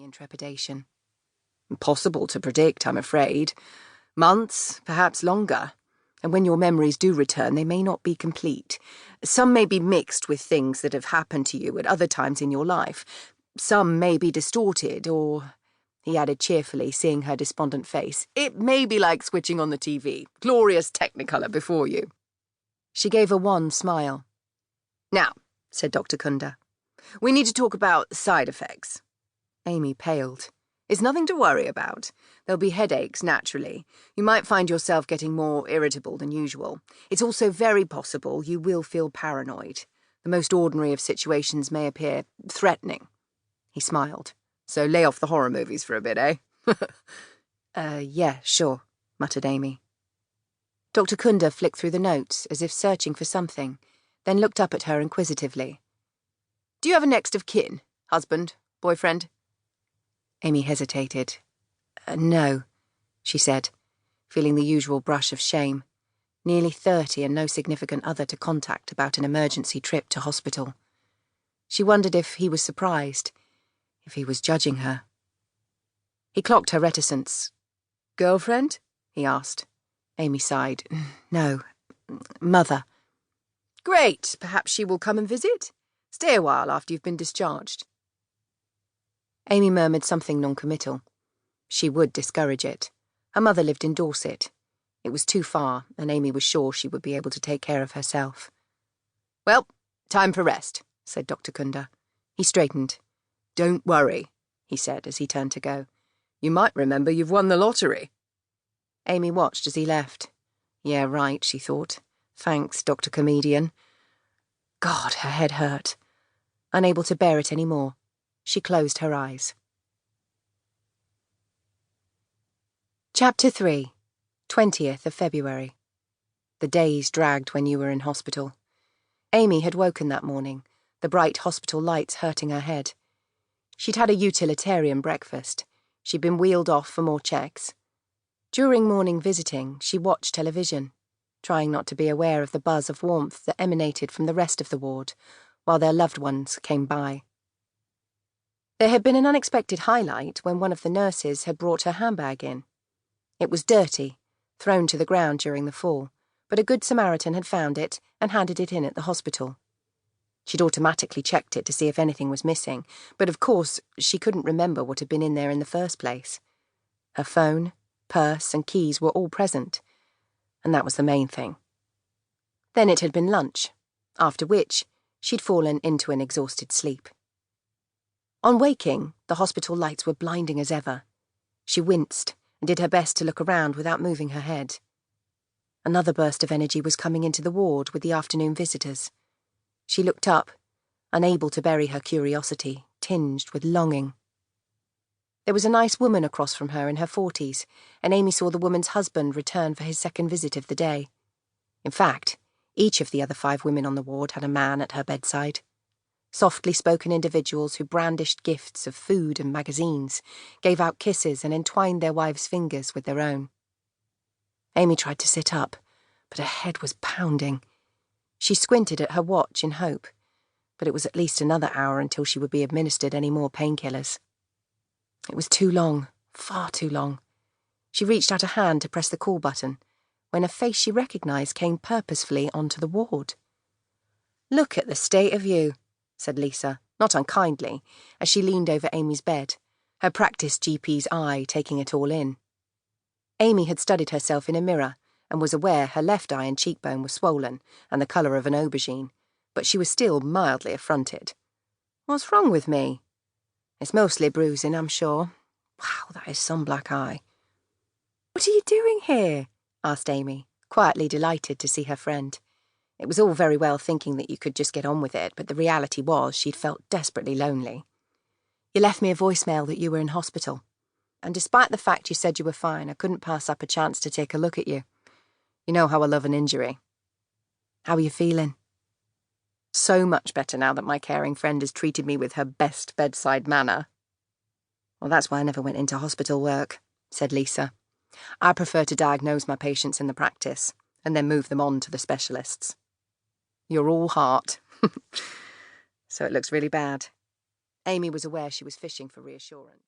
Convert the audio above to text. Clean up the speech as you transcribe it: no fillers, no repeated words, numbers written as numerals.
in trepidation. Impossible to predict, I'm afraid. Months, perhaps longer. And when your memories do return, they may not be complete. Some may be mixed with things that have happened to you at other times in your life. Some may be distorted, or, he added cheerfully, seeing her despondent face, it may be like switching on the TV. Glorious Technicolor before you. She gave a wan smile. Now, said Dr. Kunda, we need to talk about side effects. Amy paled. It's nothing to worry about. There'll be headaches, naturally. You might find yourself getting more irritable than usual. It's also very possible you will feel paranoid. The most ordinary of situations may appear threatening. He smiled. So lay off the horror movies for a bit, eh? Yeah, sure, muttered Amy. Dr. Kunda flicked through the notes, as if searching for something, then looked up at her inquisitively. Do you have a next of kin? Husband? Boyfriend? Amy hesitated. No, she said, feeling the usual brush of shame. Nearly 30 and no significant other to contact about an emergency trip to hospital. She wondered if he was surprised, if he was judging her. He clocked her reticence. Girlfriend? He asked. Amy sighed. No, mother. Great, perhaps she will come and visit? Stay a while after you've been discharged. Amy murmured something non-committal. She would discourage it. Her mother lived in Dorset. It was too far, and Amy was sure she would be able to take care of herself. Well, time for rest, said Dr. Kunda. He straightened. Don't worry, he said as he turned to go. You might remember you've won the lottery. Amy watched as he left. Yeah, right, she thought. Thanks, Dr. Comedian. God, her head hurt. Unable to bear it any more, she closed her eyes. Chapter 3, 20th of February. The days dragged when you were in hospital. Amy had woken that morning, the bright hospital lights hurting her head. She'd had a utilitarian breakfast. She'd been wheeled off for more checks. During morning visiting, she watched television, trying not to be aware of the buzz of warmth that emanated from the rest of the ward, while their loved ones came by. There had been an unexpected highlight when one of the nurses had brought her handbag in. It was dirty, thrown to the ground during the fall, but a good Samaritan had found it and handed it in at the hospital. She'd automatically checked it to see if anything was missing, but of course she couldn't remember what had been in there in the first place. Her phone, purse, and keys were all present, and that was the main thing. Then it had been lunch, after which she'd fallen into an exhausted sleep. On waking, the hospital lights were blinding as ever. She winced and did her best to look around without moving her head. Another burst of energy was coming into the ward with the afternoon visitors. She looked up, unable to bury her curiosity, tinged with longing. There was a nice woman across from her in her 40s, and Amy saw the woman's husband return for his second visit of the day. In fact, each of the other 5 women on the ward had a man at her bedside. Softly spoken individuals who brandished gifts of food and magazines, gave out kisses and entwined their wives' fingers with their own. Amy tried to sit up, but her head was pounding. She squinted at her watch in hope, but it was at least another hour until she would be administered any more painkillers. It was too long, far too long. She reached out a hand to press the call button, when a face she recognised came purposefully onto the ward. "Look at the state of you," said Lisa, not unkindly, as she leaned over Amy's bed, her practised GP's eye taking it all in. Amy had studied herself in a mirror and was aware her left eye and cheekbone were swollen and the colour of an aubergine, but she was still mildly affronted. "What's wrong with me?" "It's mostly bruising, I'm sure. Wow, that is some black eye." "What are you doing here?" asked Amy, quietly delighted to see her friend. It was all very well thinking that you could just get on with it, but the reality was she'd felt desperately lonely. "You left me a voicemail that you were in hospital. And despite the fact you said you were fine, I couldn't pass up a chance to take a look at you. You know how I love an injury." "How are you feeling?" "So much better now that my caring friend has treated me with her best bedside manner." "Well, that's why I never went into hospital work," said Lisa. "I prefer to diagnose my patients in the practice, and then move them on to the specialists." "You're all heart." "So it looks really bad." Amy was aware she was fishing for reassurance.